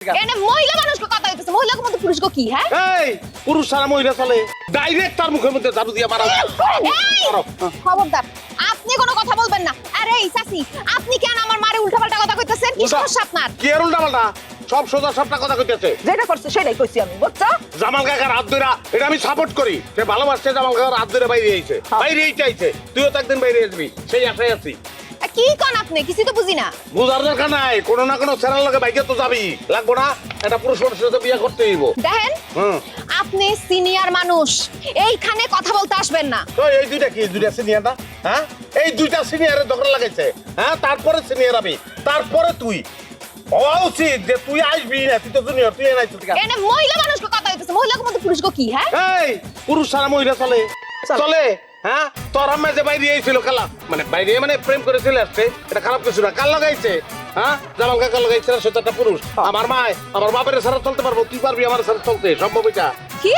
এনে মহিলা মানুষকে কথা হইতেছে মহিলাকে মধ্যে পুরুষকে কি হ্যাঁ এই পুরুষ সারা মহিলা চলে ডাইরেক্ট তার মুখের মধ্যে ঝাড়ু দিয়ে মারা এই, খবরদার আপনি কোনো কথা বলবেন না আরে এই চাচি আপনি কেন আমার মারে উল্টাপাল্টা কথা কইতেছেন কি সমস্যা আপনার কি আর উল্টা পাল্টা সব সোজা সবটা কথা কইতেছে যেটা করছে সেটাই কইছি আমি বুঝছো জামাল কাকার হাত ধরে এটা আমি সাপোর্ট করি সে ভালোবাসছে জামাল কাকার হাত ধরে বাইরে আইছে বাইরে চাইছে তুইও তো একদিন বাইরে আসবি সেই আশায় আছি কি কোন আপনি কিছু তো বুঝি না বুঝার দরকার নাই কোনো না কোনো ছেলের লগে বাইকে তো যাবি লাগবো না এটা পুরুষ মানুষের সাথে বিয়ে করতে হইব দেখেন আপনি সিনিয়র মানুষ এইখানে কথা বলতে আসবেন না তো এই দুইটা কি দুইটা সিনিয়রটা হ্যাঁ এই দুইটা সিনিয়রের দখল লাগাইছে হ্যাঁ তারপরে সিনিয়র আমি তারপরে তুই হওয়া উচিত যে তুই আসবি না তুই তো জুনিয়র তুই নাই তুই এনে মহিলা মানুষকে কথা হইতেছে মহিলাকে মধ্যে পুরুষকে কি হ্যাঁ এই পুরুষ সারা মহিলা চলে চলে হ্যাঁ তোর আম্মা যে বাইরে আইছিল খেলা মানে বাইরে মানে প্রেম করে চলে আসছে এটা খারাপ কিছু না কার লাগাইছে হ্যাঁ জামাল কাকা লাগাইছে না সেটা একটা পুরুষ আমার মা আমার বাপের সারা চলতে পারবো তুই পারবি আমার সারা চলতে সম্ভব এটা কি